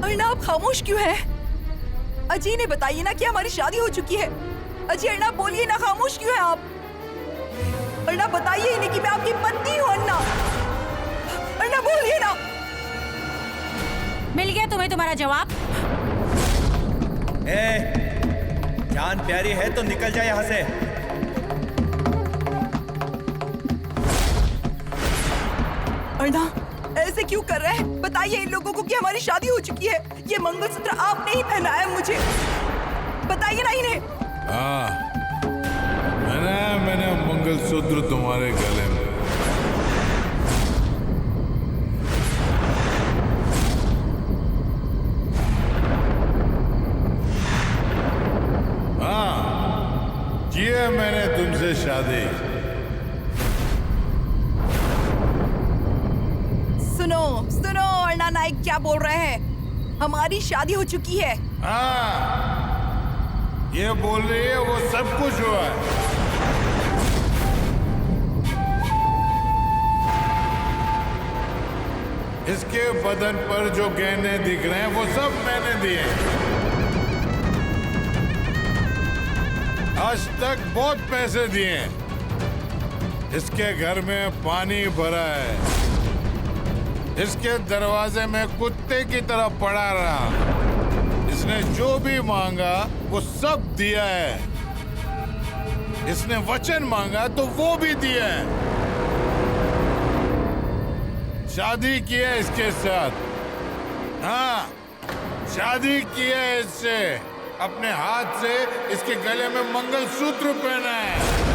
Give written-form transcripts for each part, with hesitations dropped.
अर्णा आप खामोश क्यों हैं? अजी ने बताइए ना कि हमारी शादी हो चुकी है। अजी अर्णा बोलिए ना, खामोश क्यों हैं आप? अर्णा बताइए इन्हें कि मैं आपकी पत्नी हूँ। अर्णा अर्णा बोलिए ना। मिल गया तुम्हें तुम्हारा जवाब? जान प्यारी है तो निकल जाए यहाँ से। अर्णा ऐसे क्यों कर रहे हैं? बताइए इन लोगों को कि हमारी शादी हो चुकी है। ये मंगलसूत्र आपने ही पहनाया मुझे। बताइए ना इन्हें। हाँ, मैंने मंगलसूत्र तुम्हारे गले में। हाँ, किया मैंने तुमसे शादी। सुनो सुनो अर्णा नाइक क्या बोल रहे हैं? हमारी शादी हो चुकी है। हाँ, ये बोल रही है वो सब कुछ हुआ है। इसके बदन पर जो गहने दिख रहे हैं वो सब मैंने दिए। आज तक बहुत पैसे दिए। इसके घर में पानी भरा है। इसके दरवाजे में कुत्ते की तरह पड़ा रहा। इसने जो भी मांगा वो सब दिया है। इसने वचन मांगा तो वो भी दिया है। शादी की है इसके साथ। हाँ, शादी की है इससे। अपने हाथ से इसके गले में मंगलसूत्र पहना है।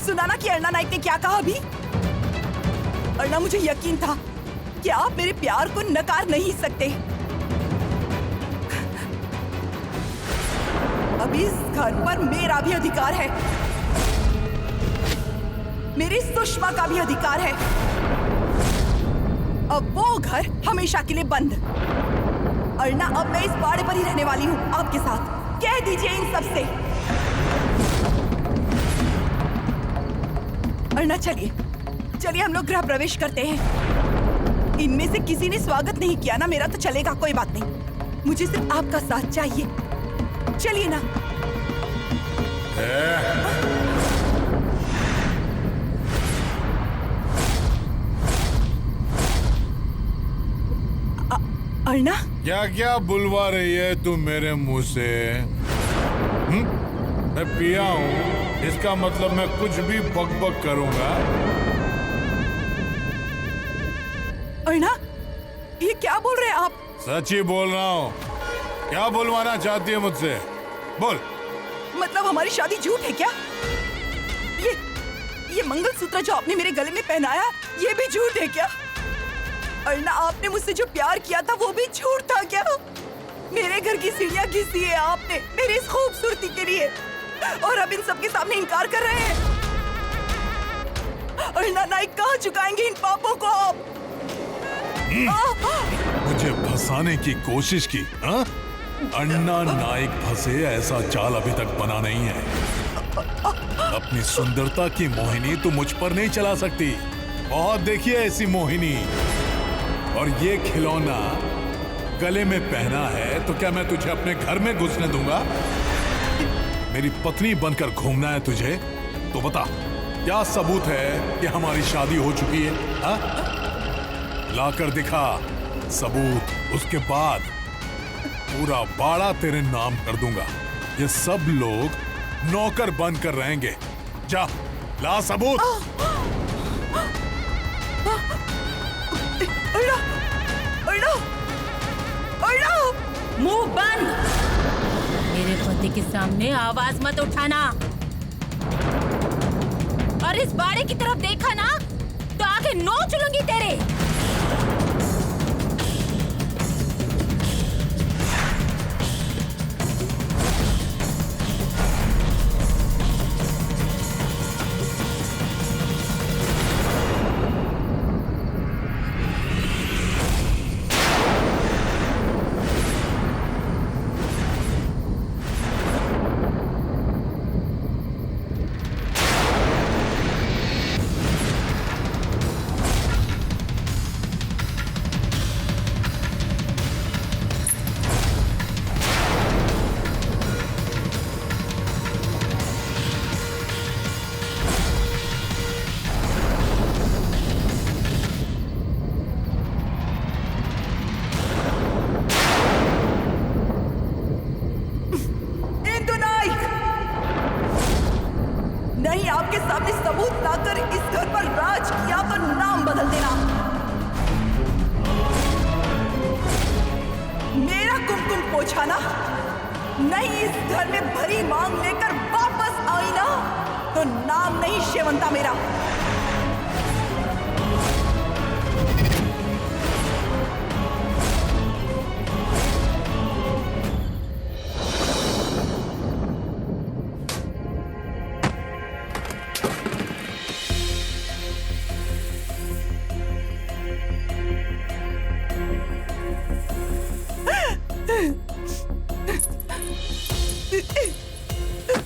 सुना ना कि अर्णा नाइक ने क्या कहा अभी? अर्णा मुझे यकीन था कि आप मेरे प्यार को नकार नहीं सकते। अब इस घर पर मेरा भी अधिकार है। मेरी सुषमा का भी अधिकार है। अब वो घर हमेशा के लिए बंद। अर्णा अब मैं इस बाड़े पर ही रहने वाली हूँ आपके साथ। कह दीजिए इन सबसे। अर्णा चलिए चलिए हम लोग गृह प्रवेश करते हैं। इनमें से किसी ने स्वागत नहीं किया ना मेरा, तो चलेगा, कोई बात नहीं। मुझे सिर्फ आपका साथ चाहिए। चलिए ना। अर्णा क्या क्या बुलवा रही है तू मेरे मुंह से? मैं पिया हूँ, इसका मतलब मैं कुछ भी बकबक करूंगा? अर्णा ये क्या बोल रहे हैं आप? सच ही बोल रहा हूँ। क्या बुलवाना चाहती है मुझसे? बोल। मतलब हमारी शादी झूठ है क्या? ये मंगलसूत्र जो आपने मेरे गले में पहनाया ये भी झूठ है क्या? अर्णा आपने मुझसे जो प्यार किया था वो भी झूठ था क्या? मेरे घर की सीढ़ियां घिसी है आपने मेरी इस खूबसूरती के लिए, और अब इन सबके सामने इनकार कर रहे हैं। अर्णा नाइक कहाँ चुकाएंगे इन पापों को आप? मुझे फंसाने की कोशिश की, हाँ? अन्ना नाइक फंसे ऐसा चाल अभी तक बना नहीं है। अपनी सुंदरता की मोहिनी तू मुझ पर नहीं चला सकती। बहुत देखी है ऐसी मोहिनी। और ये खिलौना गले में पहना है तो क्या मैं तुझे अपने घर में घुसने दूंगा? मेरी पत्नी बनकर घूमना है तुझे? तो बता, क्या सबूत है कि हमारी शादी हो चुकी है? हा? लाकर दिखा सबूत। उसके बाद पूरा बाड़ा तेरे नाम कर दूंगा। ये सब लोग नौकर बनकर रहेंगे। जा, ला सबूत। अर्णा, अर्णा, अर्णा! मुंह बंद। मेरे पति के सामने आवाज मत उठाना। और इस बाड़े की तरफ देखा ना तो आगे नोच लूंगी तेरे। लाकर इस घर पर राज किया तो नाम बदल देना। मेरा कुमकुम पोछा ना, नहीं इस घर में भरी मांग लेकर वापस आई ना, तो नाम नहीं शेवंता मेरा।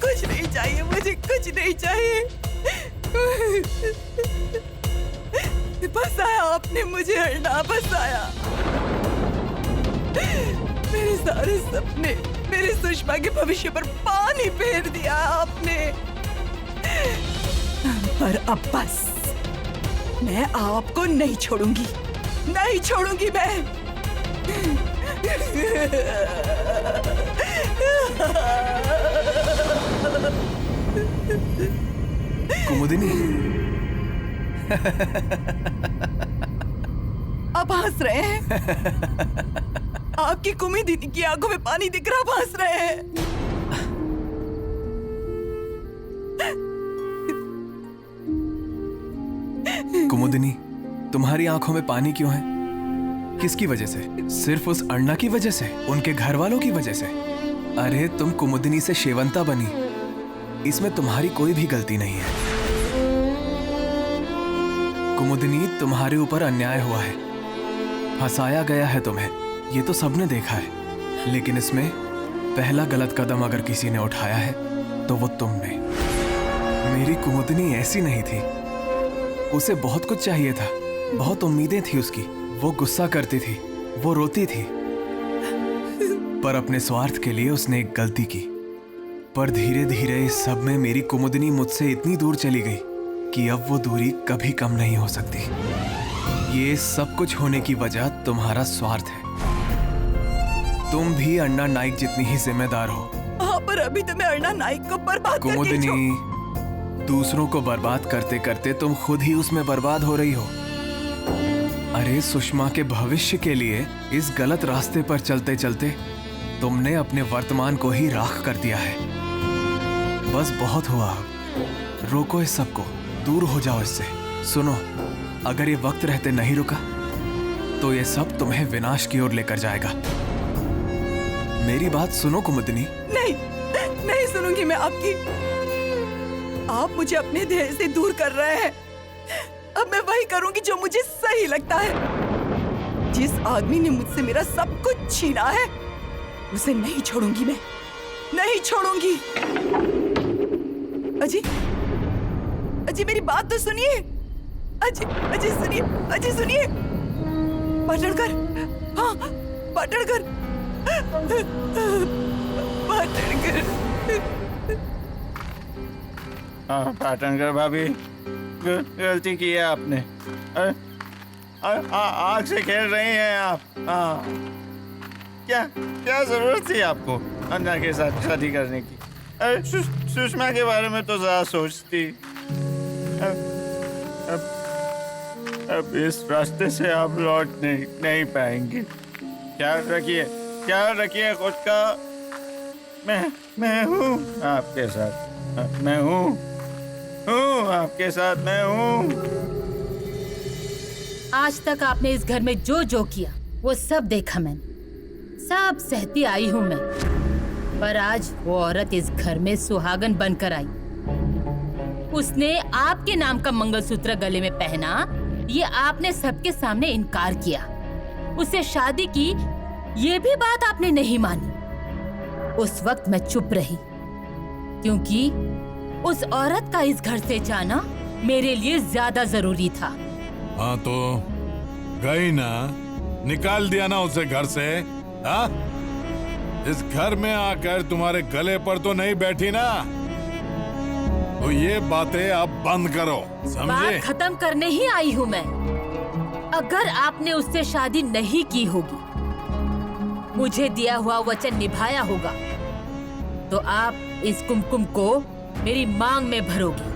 कुछ नहीं चाहिए मुझे, कुछ नहीं चाहिए। फंसाया आपने मुझे अर्णा, फंसाया। मेरे सारे सपने, मेरे सुषमा के भविष्य पर पानी फेर दिया आपने। पर अब बस, मैं आपको नहीं छोड़ूंगी, नहीं छोड़ूंगी मैं। कुमुदिनी, आप हंस रहे हैं? आपकी कुमुदिनी की आंखों में पानी दिख रहा, आप हंस रहे हैं। कुमुदिनी, तुम्हारी आंखों में पानी क्यों है? किसकी वजह से? सिर्फ उस अर्णा की वजह से? उनके घर वालों की वजह से? अरे तुम कुमुदिनी से शेवंता बनी, इसमें तुम्हारी कोई भी गलती नहीं है। कुमुदिनी, तुम्हारे ऊपर अन्याय हुआ है, फंसाया गया है तुम्हें, ये तो सबने देखा है। लेकिन इसमें पहला गलत कदम अगर किसी ने उठाया है तो वो तुमने। मेरी कुमुदिनी ऐसी नहीं थी, उसे बहुत कुछ चाहिए था, बहुत उम्मीदें थी उसकी। वो गुस्सा करती थी, वो रोती थी, पर अपने स्वार्थ के लिए उसने एक गलती की। पर धीरे धीरे इस सब में मेरी कुमुदिनी मुझसे इतनी दूर चली गई कि अब वो दूरी कभी कम नहीं हो सकती। ये सब कुछ होने की वजह तुम्हारा स्वार्थ है। तुम भी अर्णा नाइक जितनी ही जिम्मेदार हो। हाँ, पर अभी तो मैं अर्णा नाइक को बर्बाद करके कुमुदिनी, दूसरों को बर्बाद करते करते तुम खुद ही उसमें बर्बाद हो रही हो। अरे सुषमा के भविष्य के लिए इस गलत रास्ते पर चलते चलते तुमने अपने वर्तमान को ही राख कर दिया है। बस बहुत हुआ, रोको इस सब को, दूर हो जाओ इससे। सुनो, अगर ये वक्त रहते नहीं रुका तो ये सब तुम्हें विनाश की ओर लेकर जाएगा। मेरी बात सुनो कुमुदिनी। नहीं, नहीं सुनूंगी मैं आपकी। आप मुझे अपने ध्येय से दूर कर रहे हैं। अब मैं वही करूंगी जो मुझे सही लगता है। जिस आदमी ने मुझसे मेरा सब कुछ छीना है, उसे नहीं छोड़ूंगी मैं, नहीं छोड़ूंगी। अजी, अजी मेरी बात तो सुनिए। अजी, अजी सुनिए, अजी सुनिए। पाटणकर, हाँ पाटणकर, पाटणकर। हाँ पाटणकर भाभी, गलती की है आपने। आग से खेल रही हैं आप। हाँ, क्या क्या जरूरत थी आपको अन्ना के साथ शादी करने की? अरे सुषमा के बारे में तो ज्यादा सोचती। अब इस रास्ते से आप लौट नहीं पाएंगे। ख्याल रखिए खुद का। मैं हूँ आपके साथ, मैं हूँ आपके साथ, मैं हूँ। आज तक आपने इस घर में जो किया वो सब देखा मैंने, सब सहती आई हूँ मैं। पर आज वो औरत इस घर में सुहागन बनकर आई। उसने आपके नाम का मंगलसूत्र गले में पहना, ये आपने सबके सामने इनकार किया। उससे शादी की, ये भी बात आपने नहीं मानी। उस वक्त मैं चुप रही, क्योंकि उस औरत का इस घर से जाना मेरे लिए ज्यादा जरूरी था। हाँ तो गई ना, निकाल दिया ना उसे घर से। हाँ, इस घर में आकर तुम्हारे गले पर तो नहीं बैठी ना, तो ये बातें अब बंद करो, समझे? बात खत्म करने ही आई हूँ मैं। अगर आपने उससे शादी नहीं की होगी, मुझे दिया हुआ वचन निभाया होगा, तो आप इस कुमकुम को मेरी मांग में भरोगी।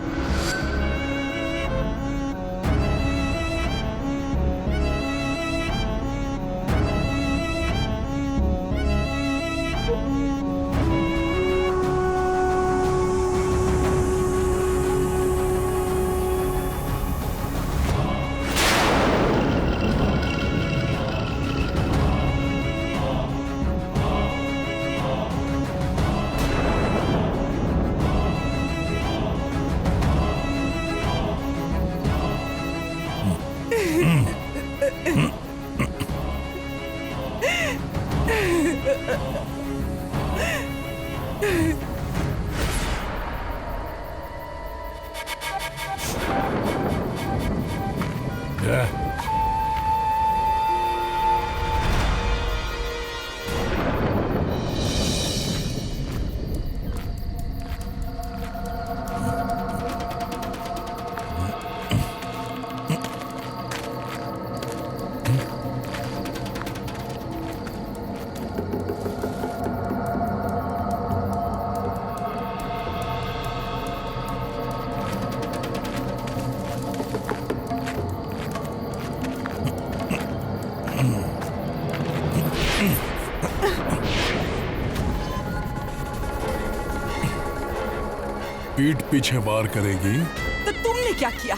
पीठ पीछे वार करेगी? तो तुमने क्या किया?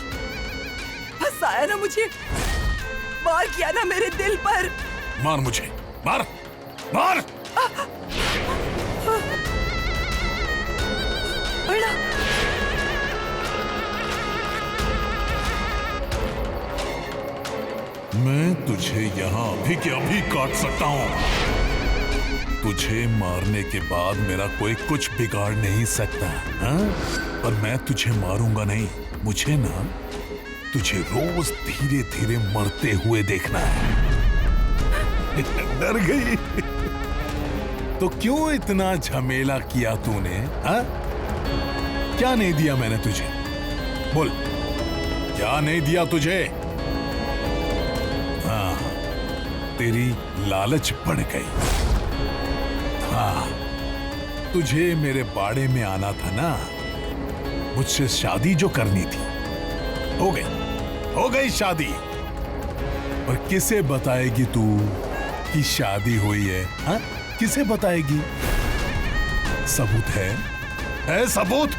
फंसाया ना मुझे, वार किया ना मेरे दिल पर। मार मुझे, मार मार। अर्णा, मैं तुझे यहाँ अभी के अभी काट सकता हूँ। तुझे मारने के बाद मेरा कोई कुछ बिगाड़ नहीं सकता, हाँ? पर मैं तुझे मारूंगा नहीं। मुझे ना तुझे रोज धीरे धीरे मरते हुए देखना है। डर गई? तो क्यों इतना झमेला किया तूने, हाँ? क्या नहीं दिया मैंने तुझे? बोल, क्या नहीं दिया तुझे? हाँ, तेरी लालच बढ़ गई। हाँ, तुझे मेरे बाड़े में आना था ना, मुझसे शादी जो करनी थी, हो गई शादी। और किसे बताएगी तू कि शादी हुई है, हाँ? किसे बताएगी? सबूत है सबूत?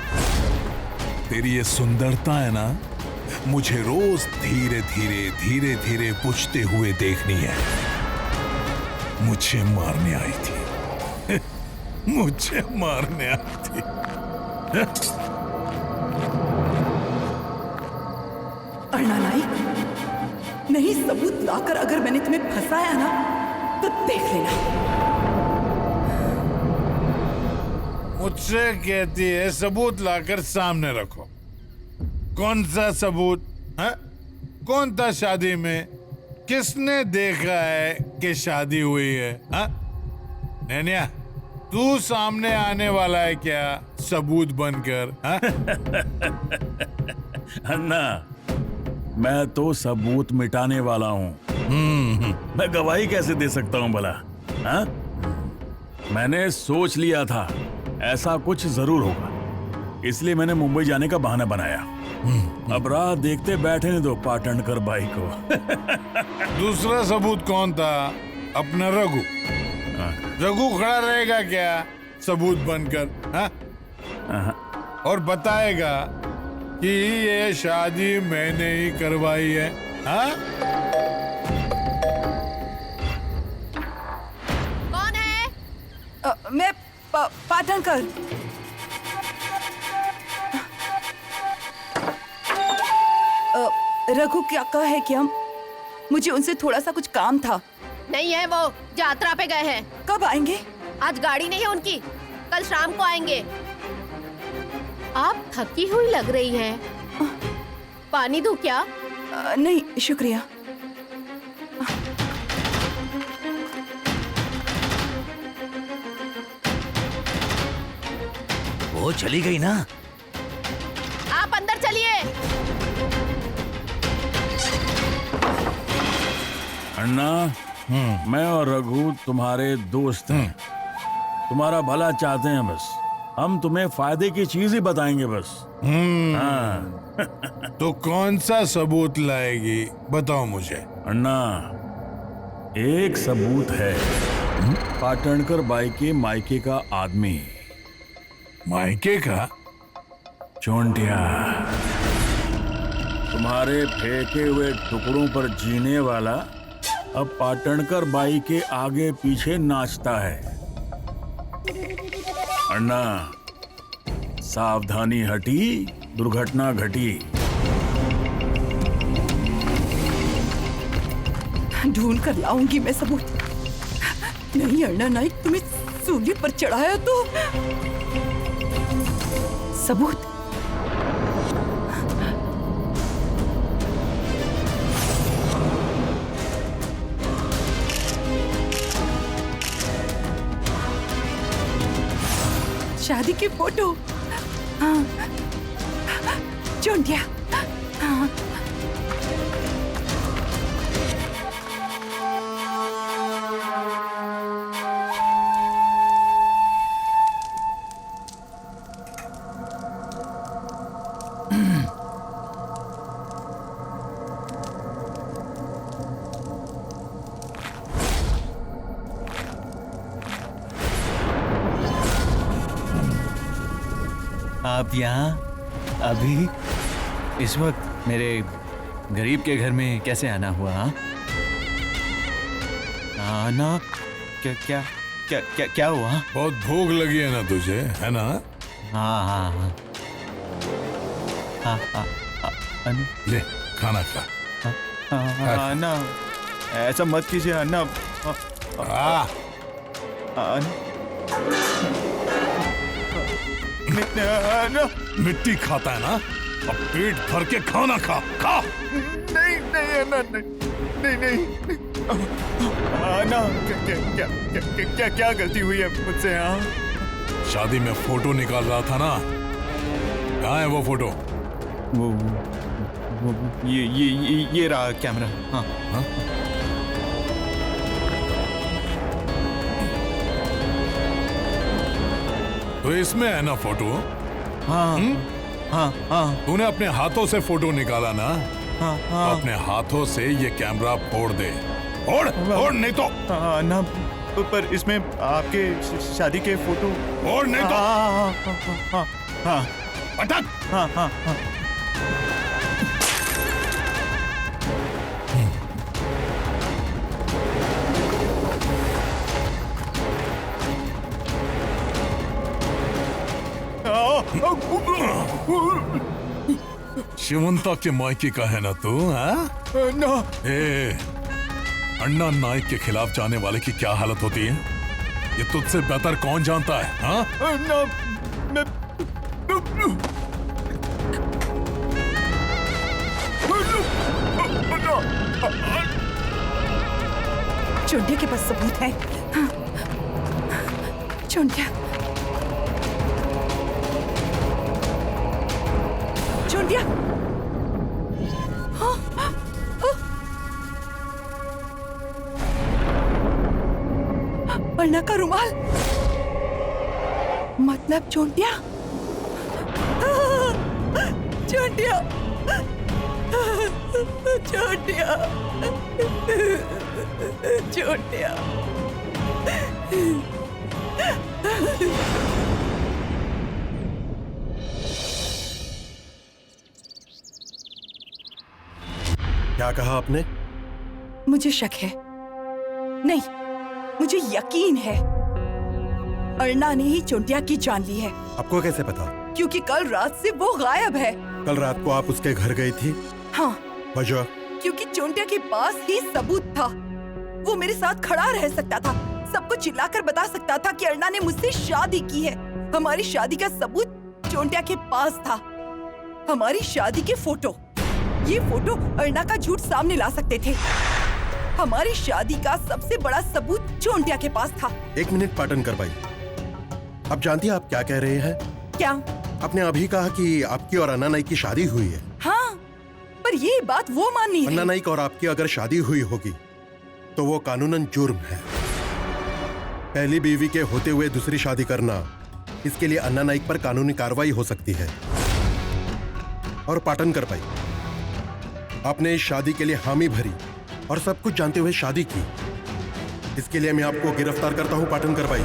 तेरी ये सुंदरता है ना, मुझे रोज धीरे धीरे बुझते हुए देखनी है। मुझे मारने आई थी। मुझे मारने आई थी। अर्णा नाइक, नहीं सबूत लाकर अगर मैंने तुम्हें फंसाया ना, तो देख लेना। मुझसे कहती है सबूत लाकर सामने रखो। कौन सा सबूत? हाँ? कौन था शादी में? किसने देखा है कि शादी हुई है? हाँ? नैनिया, तू सामने आने वाला है क्या सबूत बनकर? हाँ? अन्ना, मैं तो सबूत मिटाने वाला हूँ। मैं गवाही कैसे दे सकता हूँ भला? हाँ? मैंने सोच लिया था ऐसा कुछ जरूर होगा, इसलिए मैंने मुंबई जाने का बहाना बनाया। अब राह देखते बैठे ने दो पाटणकर भाई को। दूसरा सबूत कौन था? अपना रघु। रघु खड़ा रहेगा क्या सबूत बनकर? हाँ? और बताएगा कि ये शादी मैंने ही करवाई है। हाँ? कौन है? मैं पाटणकर। रघु क्या कहा है क्या? मुझे उनसे थोड़ा सा कुछ काम था। नहीं है, वो यात्रा पे गए हैं। कब आएंगे? आज गाड़ी नहीं है उनकी, कल शाम को आएंगे। आप थकी हुई लग रही हैं। पानी दूं क्या? नहीं शुक्रिया। वो चली गई ना? आप अंदर चलिए। अन्ना, मैं और रघु तुम्हारे दोस्त हैं। तुम्हारा भला चाहते हैं बस। हम तुम्हें फायदे की चीज ही बताएंगे बस। हाँ। तो कौन सा सबूत लाएगी बताओ मुझे। अन्ना, एक सबूत है। पाटणकर बाई के मायके का आदमी। मायके का? चोंटिया, तुम्हारे फेंके हुए टुकड़ों पर जीने वाला अब पाटणकर बाई के आगे पीछे नाचता है। अन्ना, सावधानी हटी, दुर्घटना घटी। ढूंढ कर लाऊंगी मैं सबूत। नहीं अर्णा नाइक, तुम्हें सूली पर चढ़ाया तो सबूत। शादी की फोटो। हाँ, चोंटिया। हाँ। आप यहाँ अभी इस वक्त मेरे गरीब के घर में कैसे आना हुआ? हाँ, आना क्या क्या क्या क्या क्या हुआ? बहुत भूख लगी है ना तुझे, है ना? हाँ हाँ हाँ हाँ हाँ हाँ, ले खाना खा। अन्ना ऐसा मत कीजिए अन्ना। मिट्टी खाता है ना, अब पेट भर के खाना खा। खा। नहीं नहीं अन्ना, नहीं नहीं अन्ना, क्या क्या क्या क्या गलती हुई है मुझसे? हाँ, शादी में फोटो निकाल रहा था ना, कहाँ है वो फोटो? वो ये रहा कैमरा। हाँ हाँ? तो इसमें है ना फोटो? हाँ हाँ हाँ तूने अपने हाथों से फोटो निकाला ना, हाँ हाँ अपने हाथों से ये कैमरा फोड़ दे। फोड़ फोड़, नहीं तो ना, पर इसमें आपके शादी के फोटो। फोड़, नहीं तो हाँ हाँ हाँ पटक। हाँ हाँ हाँ। शिवंता के मायके का है ना तू? हाँ ना ए, अन्ना नाइक के खिलाफ जाने वाले की क्या हालत होती है, ये तुझसे बेहतर कौन जानता है? हाँ ना, मैं चोंटिया के पास सबूत है। हाँ। चोंटिया, चोंटिया। हाँ, हाँ। अन्ना का रुमाल, मतलब चोंटिया। चोंटिया, चोंटिया, चोंटिया। क्या कहा आपने? मुझे शक है, नहीं, मुझे यकीन है अर्ना ने ही चोंटिया की जान ली है। आपको कैसे पता? क्योंकि कल रात से वो गायब है। कल रात को आप उसके घर गई थी? हाँ, वजह? क्योंकि चोंटिया के पास ही सबूत था। वो मेरे साथ खड़ा रह सकता था, सबको चिल्लाकर बता सकता था कि अर्ना ने मुझसे शादी की है। हमारी शादी का सबूत चोंटिया के पास था, हमारी शादी के फोटो। ये फोटो अर्ना का झूठ सामने ला सकते थे। हमारी शादी का सबसे बड़ा सबूत चोंटिया के पास था। 1 मिनट पाटनकर भाई, आप जानती हैं आप क्या कह रहे हैं? क्या? आपने अभी कहा कि आपकी और अन्ना नाइक की शादी हुई है। हाँ, पर ये बात वो माननी है। अन्ना नाइक और आपकी अगर शादी हुई होगी तो वो कानूनन जुर्म है। पहली बीवी के होते हुए दूसरी शादी करना, इसके लिए अन्ना नाइक पर कानूनी कार्रवाई हो सकती है। और पाटनकर भाई, आपने इस शादी के लिए हामी भरी और सब कुछ जानते हुए शादी की, इसके लिए मैं आपको गिरफ्तार करता हूं पाटनकर भाई।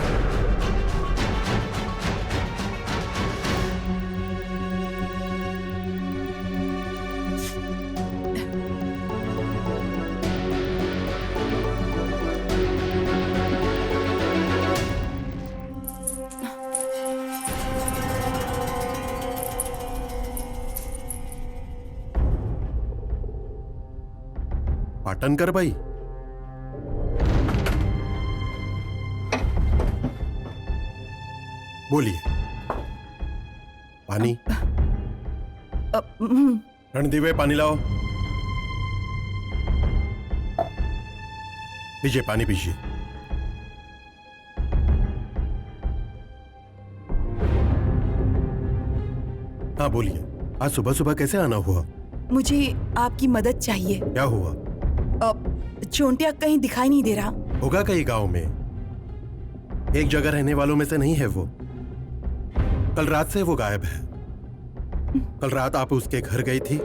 पाटनकर भाई, बोलिए। पानी? रणदीवे, पानी लाओ। लीजिए, पानी पीजिए। हाँ बोलिए, आज सुबह सुबह कैसे आना हुआ? मुझे आपकी मदद चाहिए। क्या हुआ? चोंटिया कहीं दिखाई नहीं दे रहा। होगा कहीं गांव में, एक जगह रहने वालों में से नहीं है वो। कल रात से वो गायब है। कल रात आप उसके घर गई थी?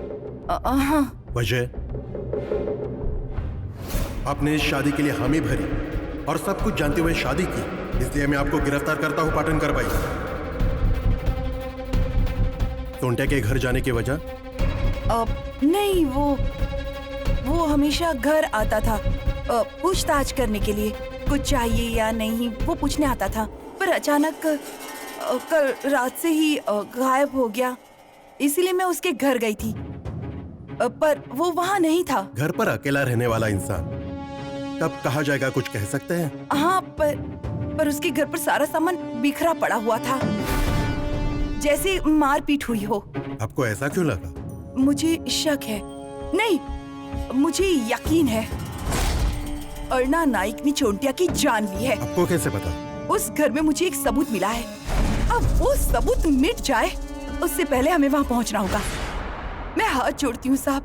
हाँ। वजह? आपने इस शादी के लिए हामी भरी और सब कुछ जानते हुए शादी की, इसलिए मैं आपको गिरफ्तार करता हूं पाटन करवाई। चोंटिया के घर जाने की वजह? नहीं, वो हमेशा घर आता था पूछताछ करने के लिए, कुछ चाहिए या नहीं वो पूछने आता था, पर अचानक कल रात से ही गायब हो गया, इसीलिए मैं उसके घर गई थी, पर वो वहाँ नहीं था। घर पर अकेला रहने वाला इंसान कब कहा जाएगा, कुछ कह सकते हैं? हाँ, पर उसके घर पर सारा सामान बिखरा पड़ा हुआ था, जैसे मारपीट हुई हो। आपको ऐसा क्यों लगा? मुझे शक है, नहीं मुझे यकीन है, अर्णा नाइक ने चोंटिया की जान ली है। आपको कैसे पता? उस घर में मुझे एक सबूत मिला है, अब वो सबूत मिट जाए उससे पहले हमें वहाँ पहुँचना होगा। मैं हाथ जोड़ती हूँ साहब,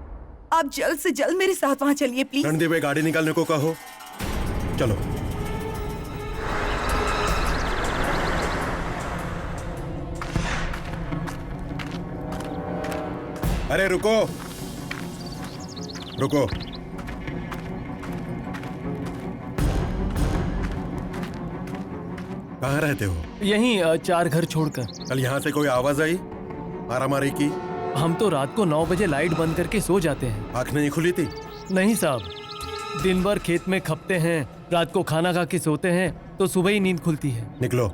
आप जल्द से जल्द मेरे साथ वहाँ चलिए प्लीज। रणदीप, गाड़ी निकालने को कहो। चलो। अरे रुको रुको, कहाँ रहते हो? यहीं 4 घर छोड़कर। कल यहाँ से कोई आवाज आई मारामारी की? हम तो रात को 9 बजे लाइट बंद करके सो जाते हैं। आँख नहीं खुली थी? नहीं साहब, दिन भर खेत में खपते हैं, रात को खाना खा के सोते हैं तो सुबह ही नींद खुलती है। निकलो।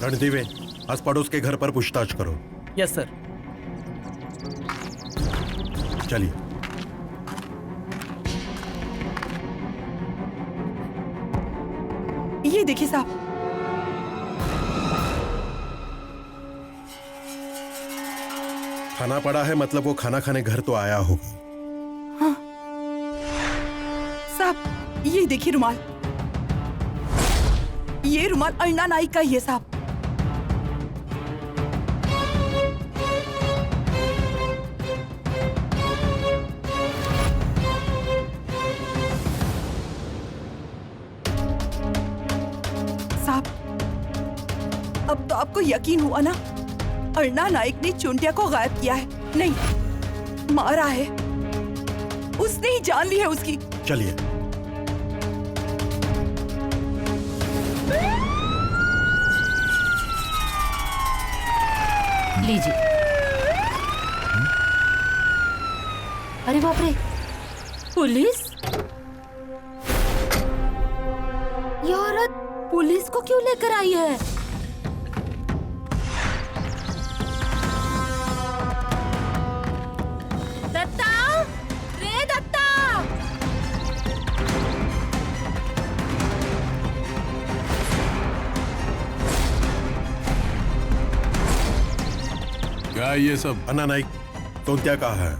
रणदीवे, आस पड़ोस के घर पर पूछताछ करो। Yes sir. चलिए। ये देखिए साहब, खाना पड़ा है, मतलब वो खाना खाने घर तो आया होगा। हाँ साहब, ये देखिए रुमाल, ये रुमाल अर्णा नाइक का ही है साहब। अब तो आपको यकीन हुआ ना, अर्णा नाइक ने चोंटिया को गायब किया है, नहीं मारा है, उसने ही जान ली है उसकी। चलिए। लीजिए। अरे बाप रे, पुलिस? ये औरत पुलिस को क्यों लेकर आई है? दत्ता, रे दत्ता! क्या ये सब? अन्ना नाइक, चोंटिया कहाँ है?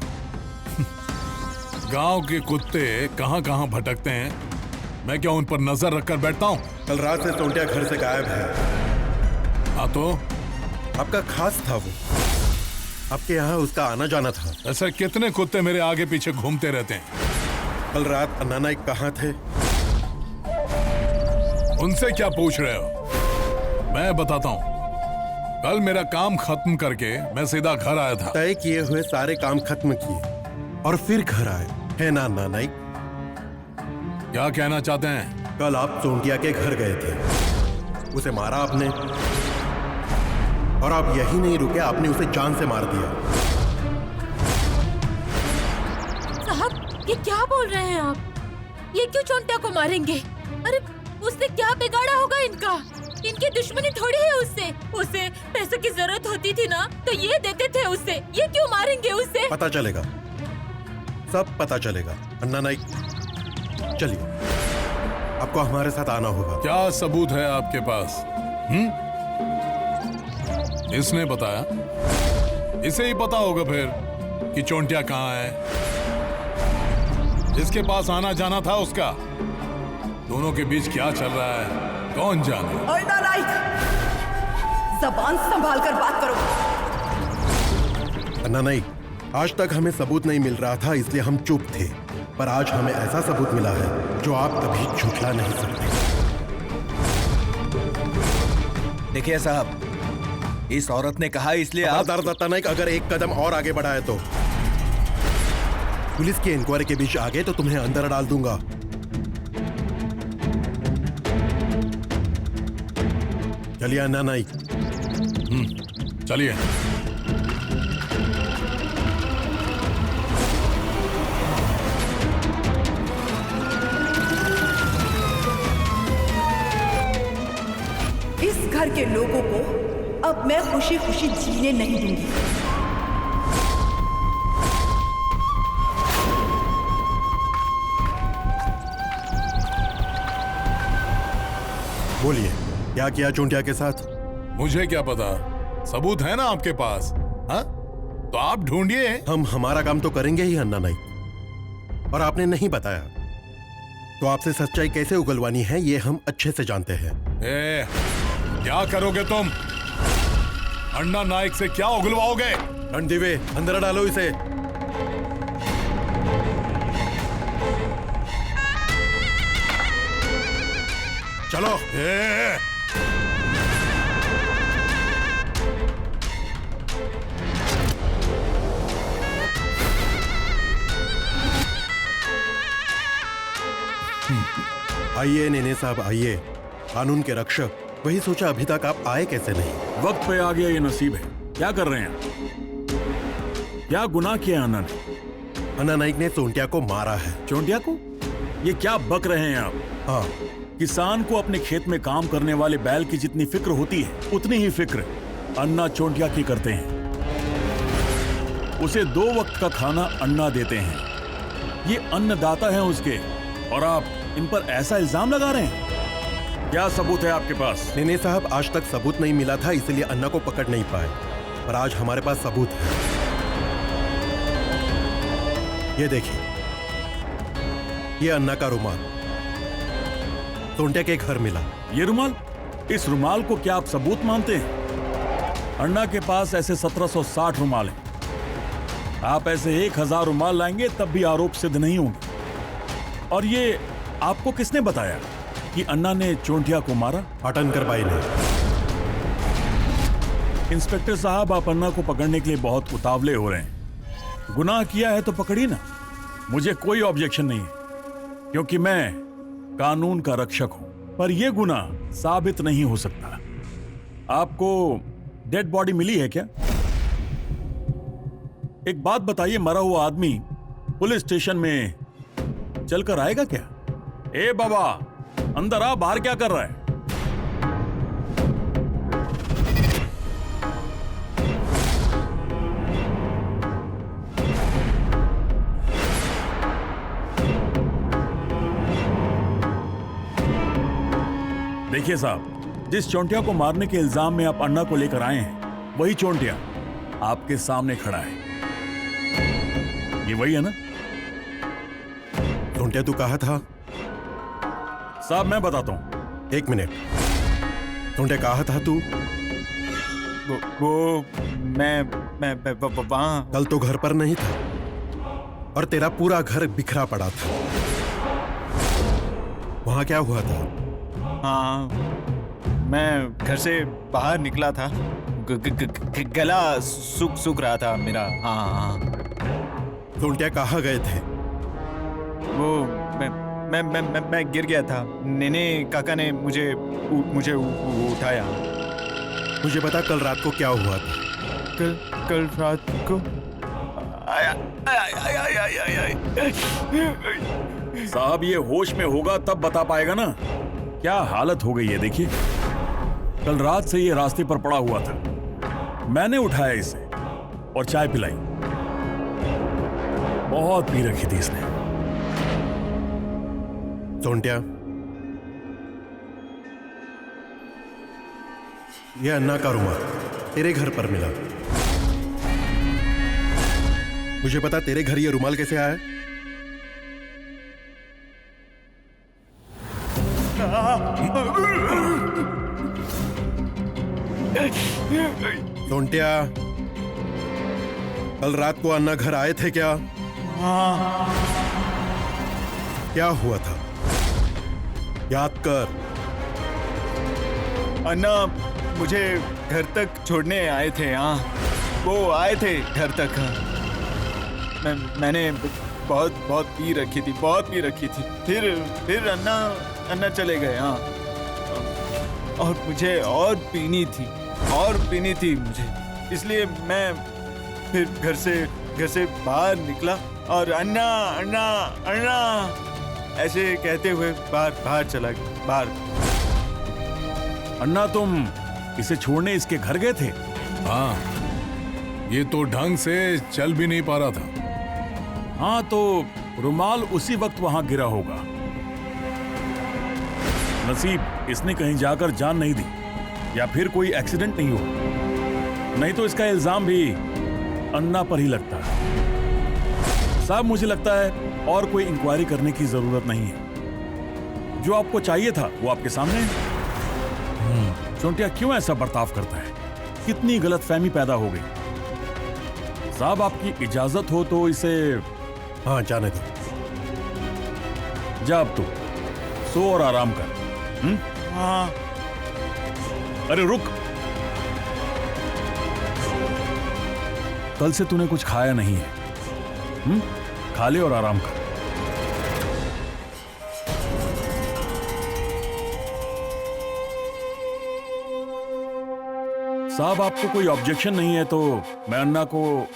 गांव के कुत्ते कहां कहां भटकते हैं, मैं क्या उन पर नजर रखकर बैठता हूं? कल रात से चोंटिया घर से गायब है। हाँ तो? आपका खास था वो, आपके यहाँ उसका आना जाना था। ऐसे कितने कुत्ते मेरे आगे पीछे घूमते रहते हैं? कल रात अन्ना नाइक कहाँ थे? उनसे क्या पूछ रहे हो? मैं बताता हूँ। कल मेरा काम खत्म करके मैं सीधा घर आया था। तय किए हुए सारे काम खत्म किए और फिर घर आए, है ना अन्ना नाइक? क्या कहना चाहते हैं? कल आप चोंटिया के घर गए थे, उसे मारा आपने, और आप यही नहीं रुके, आपने उसे जान से मार दिया। साहब, ये क्या बोल रहे हैं आप? ये क्यों चोंटिया को मारेंगे? अरे उसने क्या बिगाड़ा होगा इनका? इनकी दुश्मनी थोड़ी है उससे। उसे पैसों की जरूरत होती थी ना, तो ये देते थे उससे। ये क्यों मारेंगे उसे? पता चलेगा, सब पता चलेगा। अन्ना नाइक, चलिए, आपको हमारे साथ आना होगा। क्या सबूत है आपके पास? इसने बताया, इसे ही पता होगा फिर कि चोंटिया कहाँ है। इसके पास आना जाना था उसका, दोनों के बीच क्या चल रहा है कौन जाने। अर्णा नाइक, जबान संभाल कर बात करो। अन्ना नाइक, आज तक हमें सबूत नहीं मिल रहा था इसलिए हम चुप थे, पर आज हमें ऐसा सबूत मिला है जो आप कभी झुठला नहीं सकते। देखिए साहब, इस औरत ने कहा इसलिए आप खबरदार दत्ता नाइक, अगर एक कदम और आगे बढ़ाए तो पुलिस की इंक्वायरी के बीच आ गए तो तुम्हें अंदर डाल दूंगा। चलिए अन्ना नाइक। चलिए। इस घर के लोगों को अब मैं खुशी खुशी जीने नहीं दूंगी। बोलिए, क्या किया चोंटिया के साथ? मुझे क्या पता, सबूत है ना आपके पास? हाँ, तो आप ढूंढिए। हम हमारा काम तो करेंगे ही अन्ना नाइक, और आपने नहीं बताया तो आपसे सच्चाई कैसे उगलवानी है ये हम अच्छे से जानते हैं। क्या करोगे तुम? अन्ना नाइक से क्या उगलवाओगे? रणदीवे, अंदर डालो इसे। चलो। आइए नेने साहब, आइए। कानून के रक्षक, वही सोचा अभी तक आप आए कैसे नहीं। वक्त पे आ गया, ये नसीब है। क्या कर रहे हैं? क्या गुनाह किया अन्ना ने? अन्ना नाइक ने चोंटिया को मारा है। चोंटिया को? ये क्या बक रहे हैं आप? हाँ, किसान को अपने खेत में काम करने वाले बैल की जितनी फिक्र होती है उतनी ही फिक्र अन्ना चोंटिया की करते हैं। उसे 2 वक्त का खाना अन्ना देते हैं। ये अन्नदाता हैं उसके, और आप इन पर ऐसा इल्जाम लगा रहे हैं। क्या सबूत है आपके पास? नेने साहब, आज तक सबूत नहीं मिला था इसलिए अन्ना को पकड़ नहीं पाए, पर आज हमारे पास सबूत है। ये देखिए, ये अन्ना का रुमाल चोंटिया के घर मिला। ये रुमाल? इस रुमाल को क्या आप सबूत मानते हैं? अन्ना के पास ऐसे 1760 रुमाल हैं। आप ऐसे 1000 रुमाल लाएंगे तब भी आरोप सिद्ध नहीं होंगे। और ये आपको किसने बताया कि अन्ना ने चोंटिया को मारा? पाटनकर बाई ने। इंस्पेक्टर साहब, आप अन्ना को पकड़ने के लिए बहुत उतावले हो रहे हैं। गुनाह किया है तो पकड़िए ना, मुझे कोई ऑब्जेक्शन नहीं है, क्योंकि मैं कानून का रक्षक हूं। पर यह गुनाह साबित नहीं हो सकता। आपको डेड बॉडी मिली है क्या? एक बात बताइए, मरा हुआ आदमी पुलिस स्टेशन में चलकर आएगा क्या? ए बाबा, अंदर आ, बाहर क्या कर रहा है? देखिए साहब, जिस चोंटिया को मारने के इल्जाम में आप अन्ना को लेकर आए हैं, वही चोंटिया आपके सामने खड़ा है। ये वही है ना? चोंटिया तू कहा था? साहब मैं बताता हूं। 1 मिनट। चोंटिया कहा था तू? वो मैं वहाँ। कल तो घर पर नहीं था और तेरा पूरा घर बिखरा पड़ा था। वहां क्या हुआ था? हाँ, मैं घर से बाहर निकला था, गला सूख रहा था मेरा। हाँ। चोंटिया कहाँ गए थे? वो मैं गिर गया था। नेने काका ने मुझे उठाया। मुझे बता, कल रात को क्या हुआ था? कल रात को साहब, ये होश में होगा तब बता पाएगा ना। क्या हालत हो गई है देखिए। कल रात से ये रास्ते पर पड़ा हुआ था, मैंने उठाया इसे और चाय पिलाई। बहुत पी रखी थी इसने। चोंटिया, यह अन्ना का रुमाल तेरे घर पर मिला। मुझे पता तेरे घर ये रुमाल कैसे आया? चोंटिया, कल रात को अन्ना घर आए थे क्या? हाँ। क्या हुआ था? याद कर। अन्ना मुझे घर तक छोड़ने आए थे। हाँ, वो आए थे घर तक। हाँ। मैंने बहुत पी रखी थी, बहुत पी रखी थी। फिर अन्ना चले गए। हाँ, और मुझे और पीनी थी मुझे, इसलिए मैं फिर घर से बाहर निकला और अन्ना अन्ना अन्ना ऐसे कहते हुए बाहर चला गया। बाहर। अन्ना, तुम इसे छोड़ने इसके घर गए थे? हाँ, ये तो ढंग से चल भी नहीं पा रहा था। हाँ, तो रुमाल उसी वक्त वहां गिरा होगा। नसीब इसने कहीं जाकर जान नहीं दी, या फिर कोई एक्सीडेंट नहीं हुआ, नहीं तो इसका इल्जाम भी अन्ना पर ही लगता है। साहब, मुझे लगता है और कोई इंक्वायरी करने की जरूरत नहीं है। जो आपको चाहिए था वो आपके सामने है। चोंटिया क्यों ऐसा बर्ताव करता है? कितनी गलतफहमी पैदा हो गई। साहब, आपकी इजाजत हो तो इसे। हाँ, जाने दो। जा अब तू सो और आराम कर। हाँ। अरे रुक, कल से तूने कुछ खाया नहीं है। खा ले और आराम कर। साहब, आपको कोई ऑब्जेक्शन नहीं है तो मैं अन्ना को।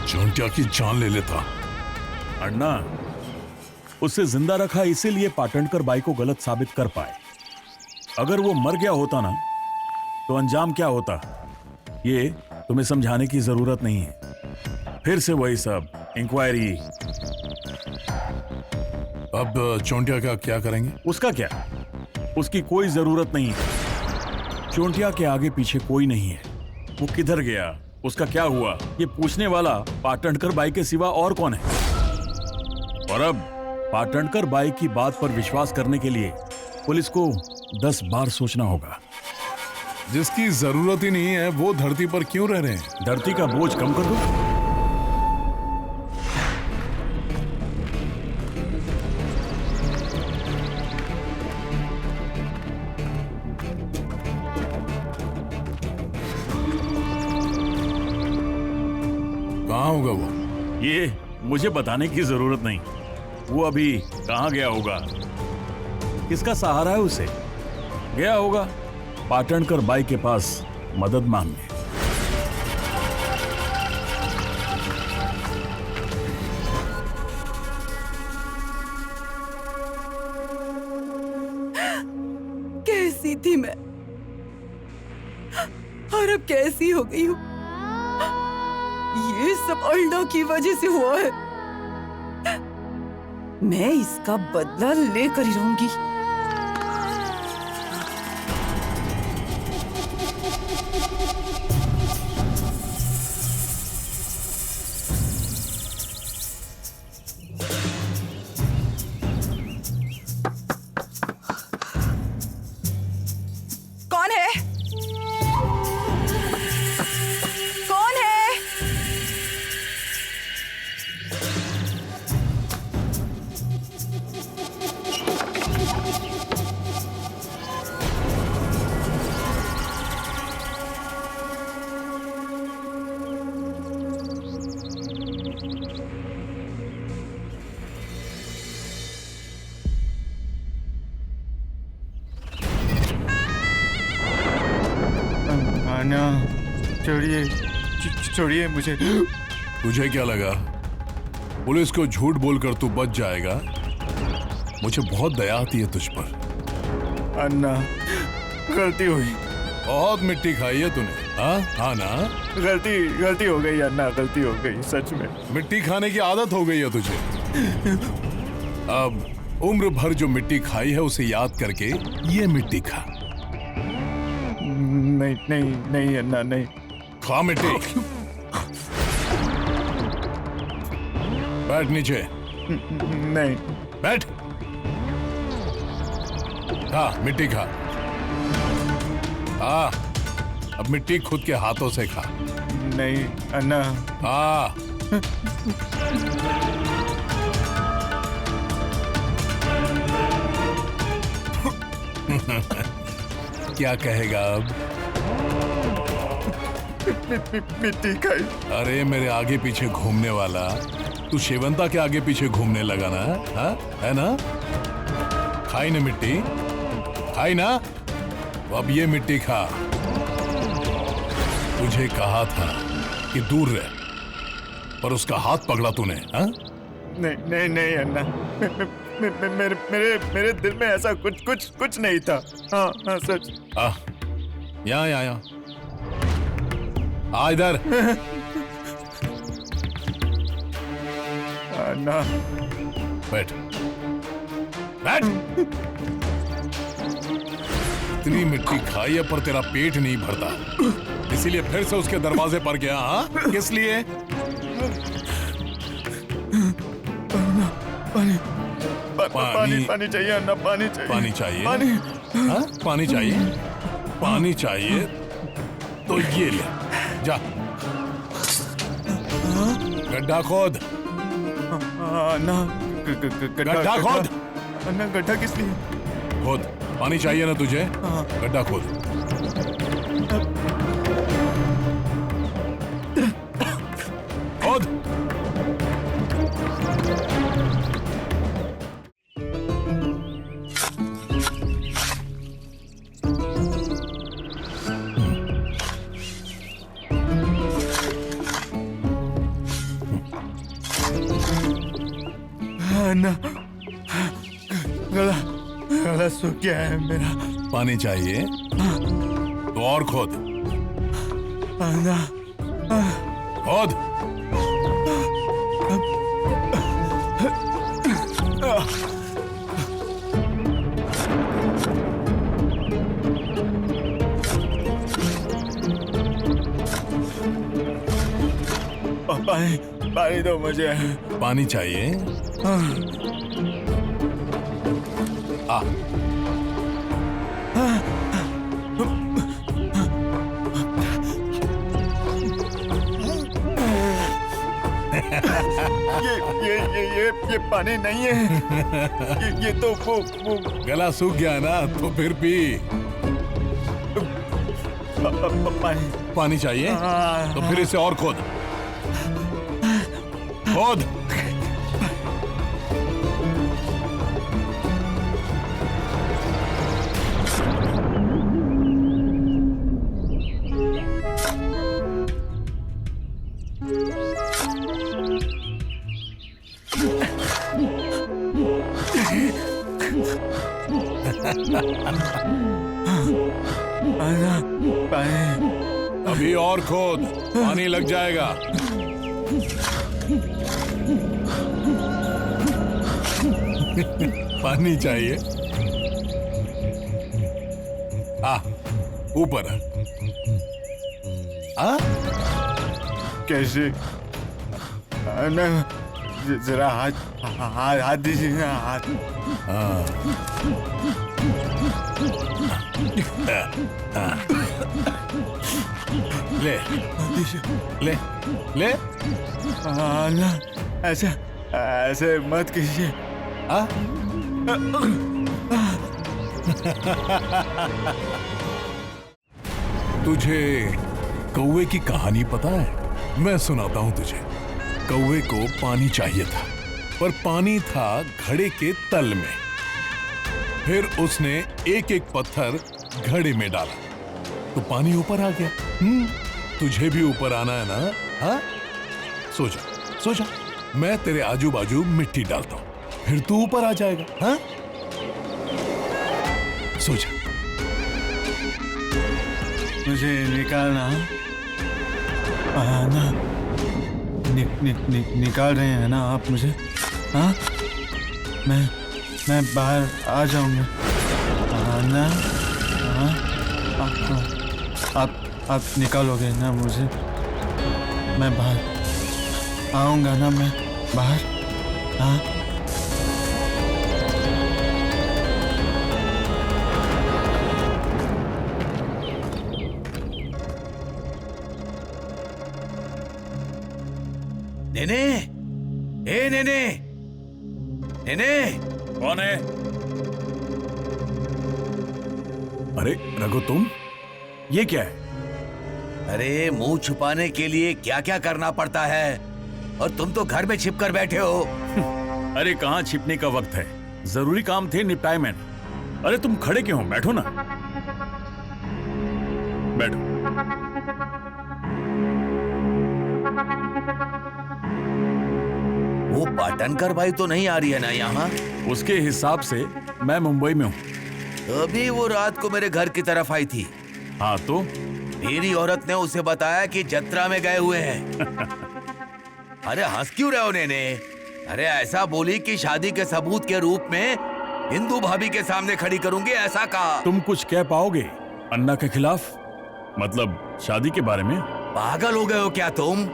चोंटिया की जान ले लेता। अन्ना, उसे जिंदा रखा इसीलिए पाटणकर बाई को गलत साबित कर पाए। अगर वो मर गया होता ना, तो अंजाम क्या होता, ये तुम्हें समझाने की जरूरत नहीं है। फिर से वही सब इंक्वायरी। अब चोंटिया का क्या करेंगे? उसका क्या, उसकी कोई जरूरत नहीं है। चोंटिया के आगे पीछे कोई नहीं है। वो किधर गया, उसका क्या हुआ, ये पूछने वाला पाटणकर बाई के सिवा और कौन है? और अब पाटणकर बाई की बात पर विश्वास करने के लिए पुलिस को 10 बार सोचना होगा। जिसकी जरूरत ही नहीं है वो धरती पर क्यों रह रहे हैं? धरती का बोझ कम कर दो। कहाँ होगा वो? ये मुझे बताने की जरूरत नहीं। वो अभी कहाँ गया होगा, किसका सहारा है उसे? गया होगा पाटणकर बाई के पास मदद मांगने। कैसी थी मैं और अब कैसी हो गई हूँ। ये सब अन्ना की वजह से हुआ है। मैं इसका बदला लेकर ही रहूंगी। कौन है? कौन है? अन्ना, छोड़िए मुझे। तुझे क्या लगा पुलिस को झूठ बोलकर तू बच जाएगा? मुझे बहुत दया आती है तुझ पर। अन्ना, गलती हुई। बहुत मिट्टी खाई है तूने। हाँ हाँ ना? गलती हो गई अन्ना, गलती हो गई सच में। मिट्टी खाने की आदत हो गई है तुझे। अब उम्र भर जो मिट्टी खाई है उसे याद करके ये मिट्टी खा। नहीं नहीं नहीं अन्ना नहीं। खा मिट्टी। बैठ नीचे। नहीं। बैठ। खा मिट्टी खा। अब मिट्टी खुद के हाथों से खा। नहीं अन्ना। क्या कहेगा अब? मिट्टी खाई। अरे मेरे आगे पीछे घूमने वाला, तू शेवंता के आगे पीछे घूमने लगा ना? हा? है ना? खाई ना मिट्टी, खाई ना? अब ये मिट्टी खा। तुझे कहा था कि दूर रह, पर उसका हाथ पकड़ा तूने। हा? नहीं नहीं नहीं अन्ना, मेरे दिल में ऐसा कुछ नहीं था। हाँ हाँ सच। यहाँ आ इधर। अन्ना। बैठ। बैठ। इतनी मिट्टी खाई है पर तेरा पेट नहीं भरता, इसीलिए फिर से उसके दरवाजे पर गया। हाँ? किस लिए? पानी चाहिए अन्ना, पानी चाहिए। पानी चाहिए? पानी। हाँ? पानी चाहिए? पानी चाहिए तो ये ले जा। गड्ढा खोद। अन्ना गड्ढा खोद। अन्ना गड्ढा किस लिए? खोद। पानी चाहिए ना तुझे? गड्ढा खोद। खोद। अन्ना गला सूख गया है मेरा। पानी चाहिए तो और खोद। अन्ना खोद। पानी दो मुझे। पानी चाहिए? आ। ये पानी नहीं है। ये तो वो गला सूख गया ना, तो फिर पी। पानी चाहिए तो फिर इसे और खोद। खोद। अभी और खोद, पानी लग जाएगा। पानी चाहिए? ऊपर। कैसे? जरा हाथ दीजिए ना, हाथ। ले ले ले। ना ऐसे मत कीजिए। तुझे कौवे की कहानी पता है? मैं सुनाता हूं तुझे। कौवे को पानी चाहिए था, पर पानी था घड़े के तल में। फिर उसने एक एक पत्थर घड़े में डाला तो पानी ऊपर आ गया। तुझे भी ऊपर आना है ना? हाँ? सो जा, मैं तेरे आजू बाजू मिट्टी डालता हूं, फिर तू ऊपर आ जाएगा। हाँ? सो जा। मुझे निकालना ना। निकाल रहे हैं ना आप मुझे? हाँ? मैं बाहर आ जाऊंगा। ना आप निकालोगे ना मुझे? मैं बाहर आऊंगा ना, मैं बाहर। हाँ नेने, ए नेने, नेने, कौन है? अरे रघु, तुम ये क्या है? अरे मुंह छुपाने के लिए क्या क्या करना पड़ता है, और तुम तो घर में छिप कर बैठे हो। अरे कहाँ छिपने का वक्त है, जरूरी काम थे, निपटाए मैंने। अरे तुम खड़े क्यों हो? बैठो ना, बैठो। वो पाटनकर भाई तो नहीं आ रही है ना यहाँ? उसके हिसाब से मैं मुंबई में हूँ। अभी वो रात को मेरे घर की तरफ आई थी। हाँ तो? मेरी औरत ने उसे बताया कि जत्रा में गए हुए हैं। अरे हंस क्यों रहे हो नेने? अरे ऐसा बोली कि शादी के सबूत के रूप में हिंदू भाभी के सामने खड़ी करूंगी, ऐसा कहा। तुम कुछ कह पाओगे अन्ना के खिलाफ? मतलब शादी के बारे में? पागल हो गए हो क्या तुम?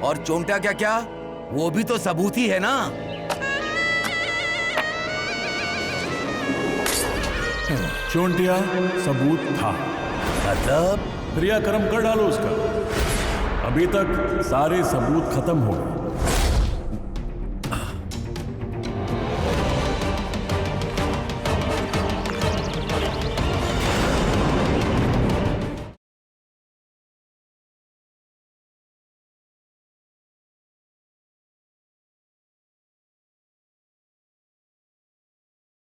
और चोंटा क्या क्या, वो भी तो सबूत ही है ना। चोंटिया सबूत था, मतलब क्रियाक्रम कर डालो उसका। अभी तक सारे सबूत खत्म हो गए।